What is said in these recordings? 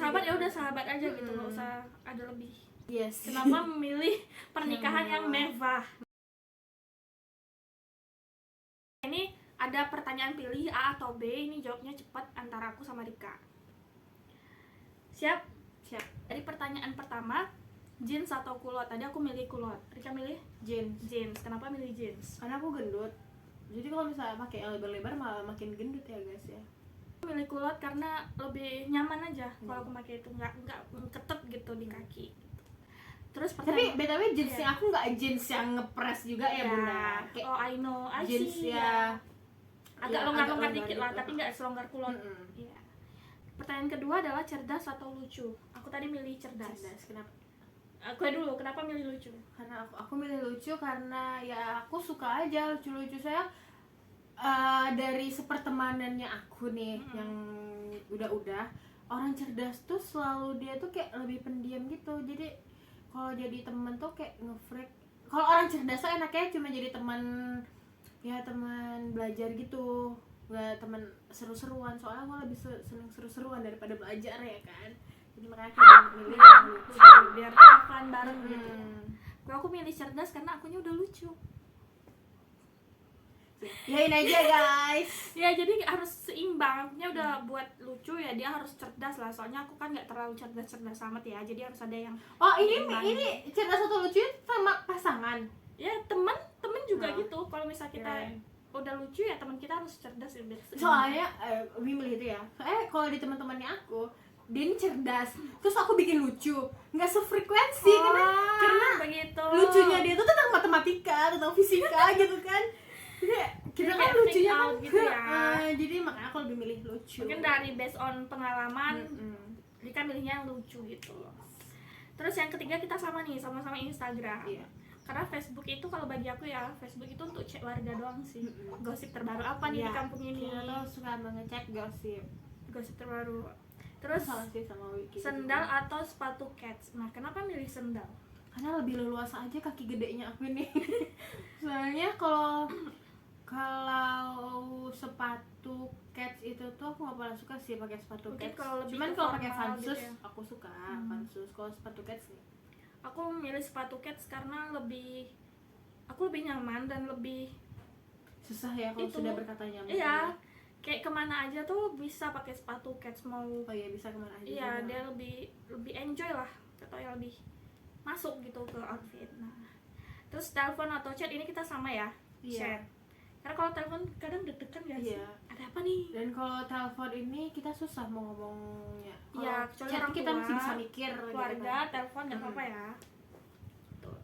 sahabat ya udah sahabat aja gitu, nggak usah ada lebih. Yes. Kenapa memilih pernikahan yang mewah? Ini ada pertanyaan pilih A atau B, ini jawabnya cepat antara aku sama Rika. Siap? Siap. Dari pertanyaan pertama, jeans atau kulot? Tadi aku milih kulot. Rika milih Jeans. jeans. Kenapa milih jeans? Karena aku gendut. Jadi kalau misalnya pakai yang lebar-lebar malah makin gendut ya guys ya. Aku milih kulot karena lebih nyaman aja kalau aku pakai itu, nggak ketet gitu di kaki. Terus Tapi btw jeansnya aku nggak jeans yang ngepres juga ya bunda. Kayak, oh I know, I jeans see, ya. agak longgar-longgar dikit lah, tapi nggak selonggar kulot. Iya. Pertanyaan kedua adalah cerdas atau lucu. Aku tadi milih cerdas. Kenapa? Aku dulu, kenapa milih lucu? Karena aku milih lucu karena ya aku suka aja lucu-lucu. Saya dari sepertemanannya aku nih yang udah orang cerdas tuh selalu dia tuh kayak lebih pendiam gitu. Jadi kalau jadi temen tuh kayak nge-freak. Kalau orang cerdas tuh enaknya cuma jadi teman, ya teman belajar gitu, nggak teman seru-seruan. Soalnya gue lebih seneng seru-seruan daripada belajar ya kan. Jadi makanya aku milih yang lucu biar fun bareng gitu. Kalau aku milih cerdas karena akunya udah lucu. Yain aja guys. Ya jadi harus seimbang. Akunya udah buat lucu ya, dia harus cerdas lah. Soalnya aku kan nggak terlalu cerdas amat ya. Jadi harus ada yang ini cerdas atau lucu sama pasangan. Ya temen juga gitu. Kalau misal kita udah lucu ya teman kita harus cerdas ya. Soalnya milih itu ya. Soalnya kalau di teman-temannya aku, dia ini cerdas, terus aku bikin lucu, nggak sefrekuensi karena begitu. Lucunya dia tuh tentang matematika, tentang fisika gitu kan. Jadi kita kan lucunya kan gitu ya. Jadi makanya aku lebih milih lucu. Mungkin dari based on pengalaman, Rika milihnya yang lucu gitu loh. Terus yang ketiga kita sama nih, sama-sama Instagram. Iya. Karena Facebook itu kalau bagi aku ya, Facebook itu untuk cek warga doang sih. Gosip terbaru apa nih di kampung ini. Kita tuh suka mengecek Gosip terbaru. Terus salah sih sama Wiki. Sendal atau sepatu kets? Nah, kenapa milih sendal? Karena lebih leluasa aja kaki gedenya aku ini. Soalnya kalau sepatu kets itu tuh aku nggak pernah suka sih pakai sepatu kets. Cuman kalau pakai Vansus gitu ya, aku suka Vansus. Kalau sepatu kets nih, aku milih sepatu kets karena aku lebih nyaman dan lebih susah ya kalau sudah berkata nyaman. Iya, kayak kemana aja tuh bisa pakai sepatu kets mau. Oh iya, bisa kemana aja. Iya, dia lebih enjoy lah, atau ya lebih masuk gitu ke outfit. Nah, terus telepon atau chat ini kita sama ya, chat. Karena kalau telepon kadang deg-degan gak sih? Ada apa nih? Dan kalau telepon ini kita susah mau ngomongnya. Iya, kecuali orang kita masih bisa mikir. Keluarga, telepon nggak apa-apa ya. Tuh.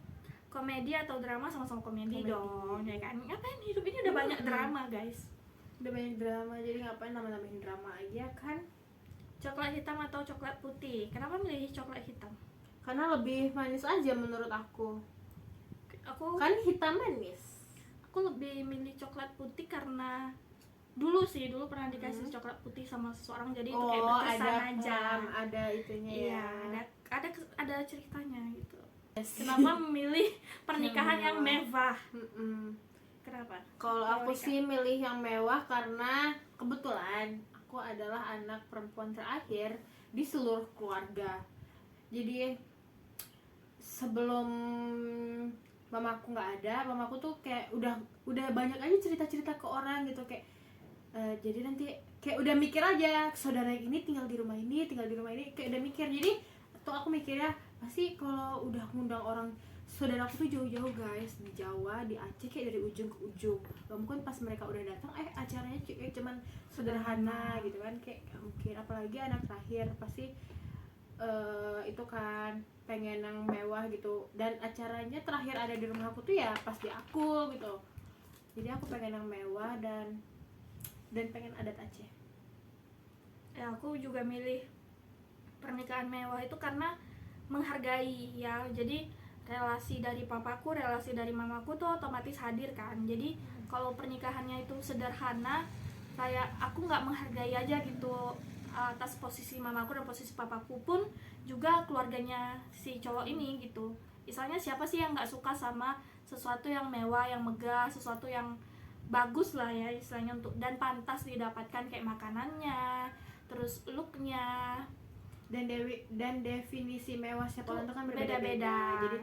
Komedi atau drama? Sama-sama komedi dong, ya kan? Ngapain hidup ini udah banyak drama guys. Udah banyak drama, jadi ngapain nambahin drama aja kan? Coklat hitam atau coklat putih? Kenapa milih coklat hitam? Karena lebih manis aja menurut aku. Aku kan hitam manis. Aku lebih milih coklat putih karena dulu pernah dikasih coklat putih sama seseorang, jadi itu kayak berkesan aja. Ada itunya ya. Ada ceritanya gitu. Kenapa memilih pernikahan yang mewah? Kenapa? Kalau aku sih milih yang mewah karena kebetulan aku adalah anak perempuan terakhir di seluruh keluarga. Jadi sebelum mamaku nggak ada, mamaku tuh kayak udah banyak aja cerita-cerita ke orang gitu kayak jadi nanti kayak udah mikir aja saudara yang ini tinggal di rumah ini kayak udah mikir. Jadi tuh aku mikirnya pasti kalau udah ngundang orang saudara aku tuh jauh-jauh guys, di Jawa, di Aceh, kayak dari ujung ke ujung. Gak mungkin pas mereka udah datang acaranya cuman sederhana gitu kan, kayak gak mungkin. Apalagi anak terakhir pasti itu kan pengen yang mewah gitu. Dan acaranya terakhir ada di rumah aku tuh ya pas di aku gitu. Jadi aku pengen yang mewah dan pengen adat Aceh. Ya aku juga milih pernikahan mewah itu karena menghargai ya. Jadi relasi dari papaku, relasi dari mamaku tuh otomatis hadir kan. Jadi kalau pernikahannya itu sederhana, kayak aku nggak menghargai aja gitu atas posisi mamaku dan posisi papaku, pun juga keluarganya si cowok ini gitu. Misalnya siapa sih yang nggak suka sama sesuatu yang mewah, yang megah, sesuatu yang bagus lah ya istilahnya, untuk dan pantas didapatkan, kayak makanannya, terus looknya, dan definisi mewah setiap orang itu kan berbeda-beda. Beda-beda. Jadi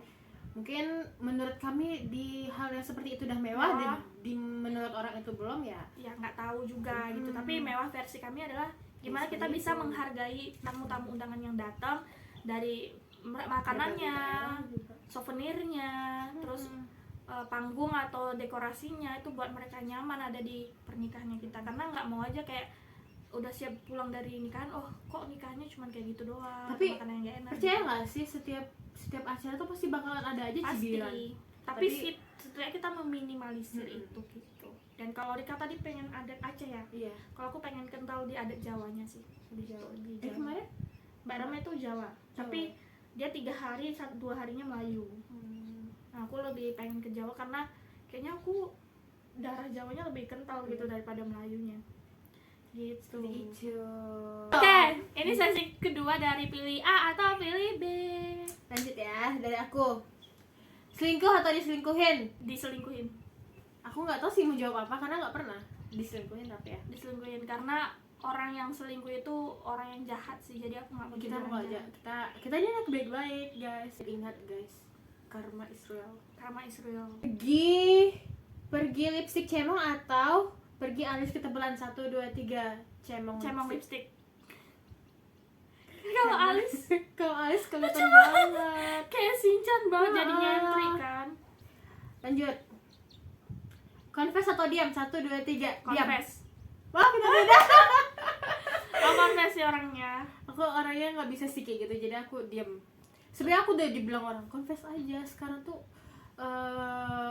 mungkin menurut kami di hal yang seperti itu udah mewah, dan menurut orang itu belum, ya nggak tahu juga gitu. Tapi mewah versi kami adalah gimana kita bisa menghargai tamu-tamu undangan yang datang, dari makanannya, souvenirnya, terus panggung atau dekorasinya itu buat mereka nyaman ada di pernikahannya kita. Karena nggak mau aja kayak udah siap pulang dari nikahan, oh kok nikahnya cuma kayak gitu doang, Tapi makanan yang gak enak. percaya nggak sih setiap acara tuh pasti bakalan ada aja Pasti. cibiran. Tapi setidaknya kita meminimalisir itu gitu. Dan kalau Rika tadi pengen adat Aceh ya, Iya. kalau aku pengen kental di adat Jawanya sih, Di Jawa. Di Jawa. Kemarin? Mbak Rama itu Jawa, tapi dia 3 hari 2 harinya Melayu. Nah aku lebih pengen ke Jawa karena kayaknya aku darah Jawanya lebih kental gitu daripada Melayunya gitu. Oke, ini sesi kedua dari pilih A atau pilih B. Lanjut ya, dari aku. Selingkuh atau diselingkuhin? Diselingkuhin. Aku nggak tahu sih mau jawab apa karena nggak pernah diselingkuhin, tapi ya Diselingkuhin karena orang yang selingkuh itu orang yang jahat sih, jadi aku nggak mau jadi kita orang mau aja jahat. kita ini anak baik-baik guys. Ingat guys, karma is real. Karma Israel. Pergi lipstick cemong atau pergi alis ketebalan 1, 2, 3 cemong lipstick. Kalau alis kalau alis kelihatan banget. kayak Shinchan banget jadi nyentrik kan. Lanjut. Confess atau diam? 1, 2, 3 diam. Confess. Wah, kita beda. Aku confess sih orangnya. Aku orangnya nggak bisa sih kayak gitu, jadi aku diam. Sebenarnya aku udah dibilang orang confess aja, sekarang tuh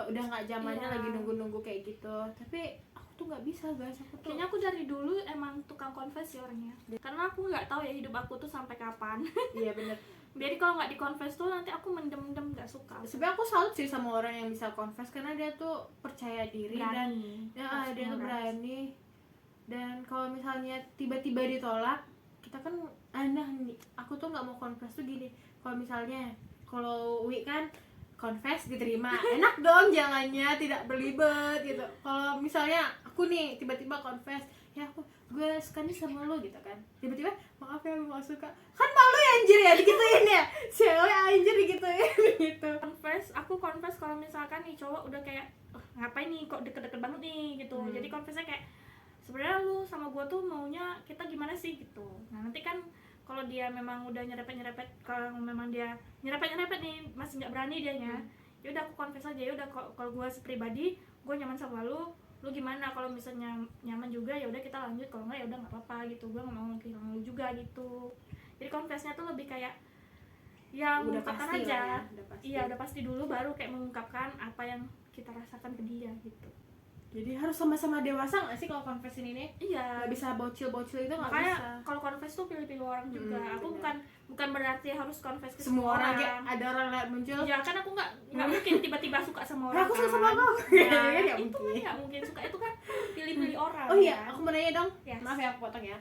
udah nggak zamannya Iya. lagi nunggu-nunggu kayak gitu. Tapi aku tuh nggak bisa guys, aku tuh Kayaknya aku dari dulu emang tukang confess sih orangnya. Karena aku nggak tahu ya hidup aku tuh sampai kapan. iya bener. Jadi kalau nggak di-confess tuh nanti aku mendem-mendem nggak suka. Sebenarnya aku salut sih sama orang yang bisa confess karena dia tuh percaya diri Berani. dan dia tuh berani. Dan kalau misalnya tiba-tiba ditolak, kita kan nih, aku tuh nggak mau confess tuh gini. Kalau Wi kan confess diterima, enak dong jalannya, tidak berlibet gitu. Kalau misalnya aku nih tiba-tiba confess, ya gue suka nih sama lo gitu kan, tiba-tiba maaf ya gue gak suka, kan malu ya anjir ya digituin ya, cewek anjir digituin gitu. Aku confess kalau misalkan nih cowok udah kayak ngapain nih kok deket-deket banget nih gitu. Jadi confessnya kayak sebenarnya lu sama gua tuh maunya kita gimana sih gitu. Nah nanti kan kalau dia memang udah nyerepet, kalau memang dia nyerepet nih masih nggak berani dianya, ya udah aku confess aja. Ya udah kalau gua pribadi gua nyaman sama lu gimana? Kalau misalnya nyaman juga ya udah kita lanjut, kalau nggak ya udah nggak apa-apa gitu. Gua nggak mau kehilangan lu juga gitu. Jadi confessnya tuh lebih kayak yang Udah mengungkapkan pasti aja. lah ya, udah pasti. Iya udah pasti dulu baru kayak mengungkapkan apa yang kita rasakan ke dia gitu. Jadi harus sama-sama dewasa nggak sih kalau confess ini? Iya. Nggak bisa bocil-bocil itu nggak Makanya bisa. kalau confess tuh pilih-pilih orang juga. Aku bener. bukan berarti harus confess ke Semua orang kayak ada orang lihat muncul. Ya kan aku nggak mungkin tiba-tiba suka sama "Eh, orang. aku suka sama kan. kamu." Ya, Nggak itu kan mungkin. nggak mungkin suka, itu kan pilih-pilih orang. Oh iya, kan. aku mau nanya dong. Yes. Maaf ya aku potong ya.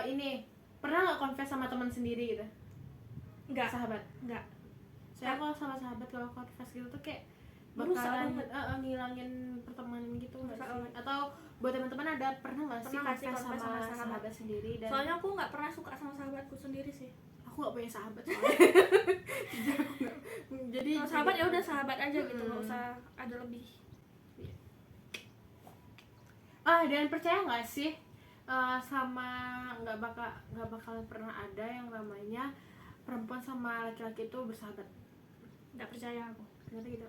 Ini pernah nggak confess sama teman sendiri gitu? Enggak. Sahabat. Enggak. Saya kalau sama sahabat kalau confess gitu tuh kayak Merusak bakalan banget. ngilangin pertemanan gitu nggak Merusak sih? banget. Atau buat teman-teman ada pernah nggak sih Pernah nggak sih confess confess sama sama sahabat sendiri? Dan Soalnya aku nggak pernah suka sama sahabatku sendiri sih. aku nggak punya sahabat soalnya. Jadi Kalau sahabat ya udah sahabat aja gitu, nggak usah ada lebih. Dan percaya nggak sih sama nggak bakalan pernah ada yang namanya perempuan sama laki-laki itu bersahabat? Nggak percaya aku. Ternyata gitu.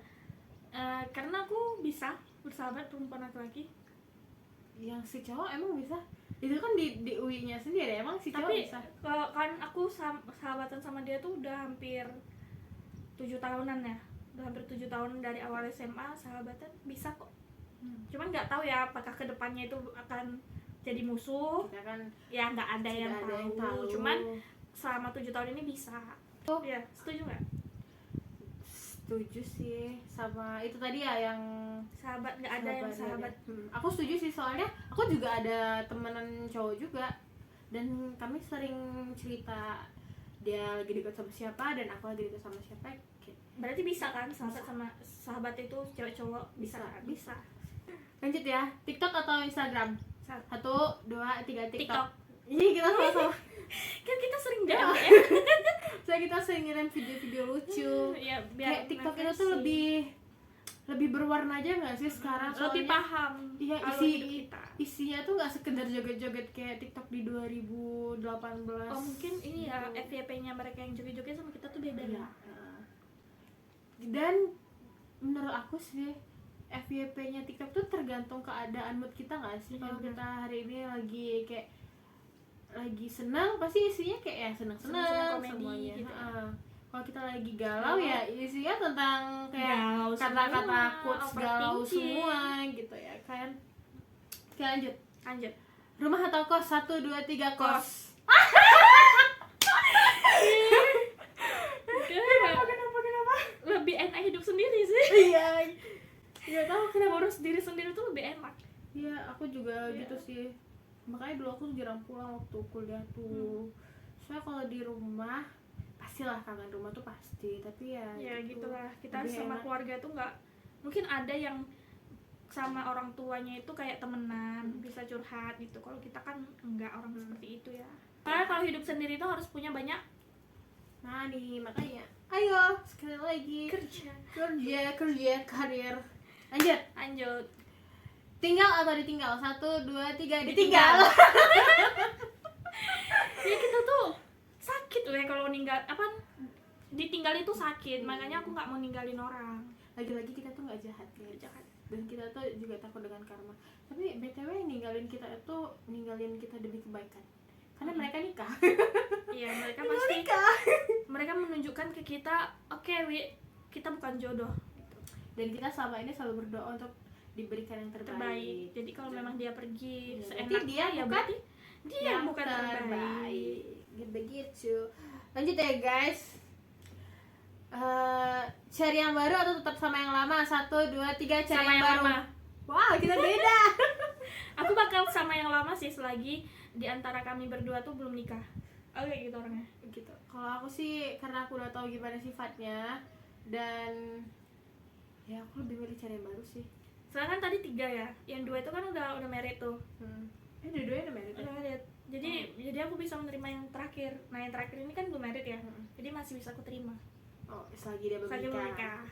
Karena aku bisa bersahabat perempuan laki-laki. Yang si cowok emang bisa? Itu kan di UI-nya sendiri emang si cowok Tapi bisa. kan aku sahabatan sama dia tuh udah hampir 7 tahunan ya. Udah hampir 7 tahun dari awal SMA sahabatan, bisa kok. Cuman nggak tahu ya apakah kedepannya itu akan jadi musuh. Kita kan Ya nggak ada yang tidak ada yang tahu. tahu. Cuman selama 7 tahun ini bisa. Oh. Ya, setuju nggak? setuju sih sama itu tadi ya yang Sahabat nggak ada yang sahabat. Aku setuju sih soalnya aku juga ada temenan cowok juga dan kami sering cerita dia lagi dekat sama siapa dan aku lagi dekat sama siapa. Berarti bisa kan sahabat sama sahabat itu cewek cowok bisa. Bisa. Lanjut ya, TikTok atau Instagram? 1, 2, 3 TikTok. TikTok. Iya kita sama-sama. Kan kita sering banget Setelah kita sering ngirim video-video lucu. Ya, Kayak TikTok itu tuh refreshing. lebih berwarna aja nggak sih sekarang? Lebih Soalnya paham iya, alur hidup kita. isinya tuh nggak sekedar joget-joget kayak TikTok di 2018. Oh mungkin ini ya FYP-nya mereka yang joget-joget sama kita tuh beda Iya. ya. Dan menurut aku sih FYP-nya TikTok tuh tergantung keadaan mood kita nggak sih? Iya, Kalau benar. kita hari ini lagi senang, pasti isinya kayak ya Senang-senang senang-senang komedi semuanya. gitu ya. Kalau kita lagi galau ya isinya tentang kayak Galau kata-kata semua, quotes galau overthinking. semua gitu ya kan. Oke, lanjut. Lanjut. Rumah atau kos? 1, 2, 3 kos. Kenapa? Lebih enak hidup sendiri sih. Iya. Nggak tahu kenapa. Ngurus diri sendiri tuh lebih enak. Iya, aku juga Iya. gitu sih. Makanya dulu aku jarang pulang waktu kuliah tuh. Soalnya kalau di rumah pastilah kangen rumah tuh pasti, tapi ya Ya gitu. gitulah. Kita Lebih sama enak. keluarga tuh nggak, mungkin ada yang sama orang tuanya itu kayak temenan, bisa curhat gitu. Kalau kita kan enggak orang seperti itu ya. Karena kalau hidup sendiri tuh harus punya banyak Nah nih, makanya ayo sekali lagi kerja. kerja karir. Lanjut. Lanjut. Tinggal atau ditinggal? 1, 2, 3 Ditinggal. ditinggal. Ya kita tuh sakit loh ya kalau ninggal ditinggal itu sakit. Makanya aku nggak mau ninggalin orang. Lagi-lagi kita tuh nggak jahat ya. Jahat. Dan kita tuh juga takut dengan karma. Tapi BTW yang ninggalin kita itu ninggalin kita demi kebaikan. Karena mereka nikah. Iya, mereka pasti nikah. mereka menunjukkan ke kita, oke, kita bukan jodoh gitu. Dan kita selama ini selalu berdoa untuk diberikan yang Terbaik. terbaik. Jadi kalau memang dia pergi Ya, seenaknya berarti dia ya bukan berarti dia yang bukan terbaik. Begitu. Lanjut ya guys. Cari yang baru atau tetap sama yang lama? 1, 2, 3 cari Sama yang baru. lama. Wow, kita beda. Aku bakal sama yang lama sih selagi di antara kami berdua tuh belum nikah. Oke gitu orangnya. Gitu. Kalau aku sih karena aku udah tahu gimana sifatnya dan ya aku lebih milih cari yang baru sih. Soalnya kan tadi 3 ya, yang 2 itu kan udah married tuh. Dua-duanya udah married ya? Udah married. Jadi aku bisa menerima yang terakhir. Nah yang terakhir ini kan belum married ya, jadi masih bisa aku terima. Oh, selagi dia belum Selagi belum nikah. nikah.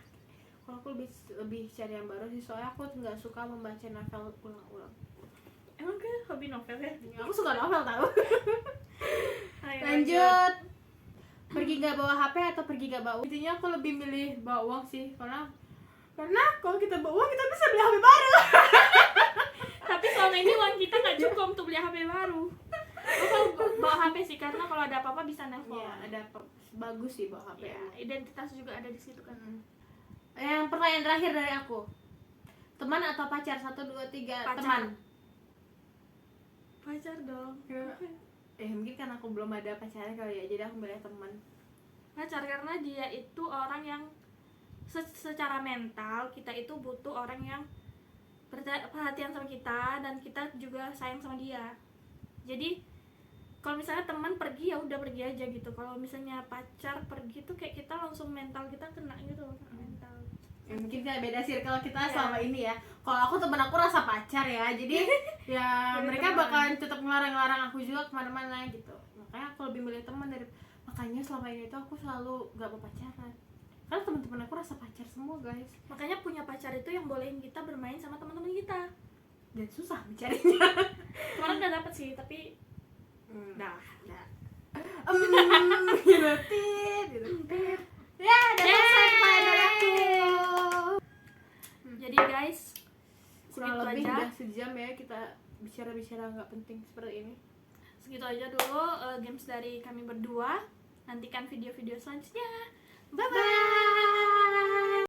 Kalau aku lebih cari yang baru sih, soalnya aku nggak suka membaca novel ulang-ulang. Emang kan hobi novel ya? Aku suka novel tau. Ayo, Lanjut. Pergi nggak bawa HP atau pergi nggak bawa uang? Intinya aku lebih milih bawa uang sih, karena kalau kita bawa uang kita bisa beli HP baru. Tapi selama ini uang kita nggak cukup untuk beli HP baru. Aku bawa HP sih karena kalau ada apa-apa bisa nelpon. Iya, ada bagus sih bawa HP. Ya, identitas juga ada di situ kan. Yang pertanyaan terakhir dari aku. Teman atau pacar? 1, 2, 3 Pacar. teman. Pacar dong. Mungkin kan aku belum ada pacarnya kali ya, jadi aku milih teman. Pacar karena dia itu orang yang secara mental kita itu butuh orang yang perhatian sama kita dan kita juga sayang sama dia. Jadi kalau misalnya teman pergi ya udah pergi aja gitu. Kalau misalnya pacar pergi tuh kayak kita langsung mental kita kena gitu mental. Mungkin kita beda circle kita Ya. selama ini ya. Kalau aku temen aku rasa pacar ya, jadi ya Jadi mereka teman. bakalan tetap ngelarang-larang aku juga kemana-mana gitu. Makanya aku lebih milih teman makanya selama ini tuh aku selalu gak mau pacaran. Karena teman-teman aku rasa pacar semua guys, Makanya punya pacar itu yang bolehin kita bermain sama teman-teman kita. dan susah mencarinya. Kemarin udah dapet sih tapi Nah, gitu. Ya, dan selesai kepada dari aku. jadi guys Kurang segitu lebih aja. udah sejam ya kita bicara-bicara nggak penting seperti ini. Segitu aja dulu games dari kami berdua. Nantikan video-video selanjutnya. Bye bye.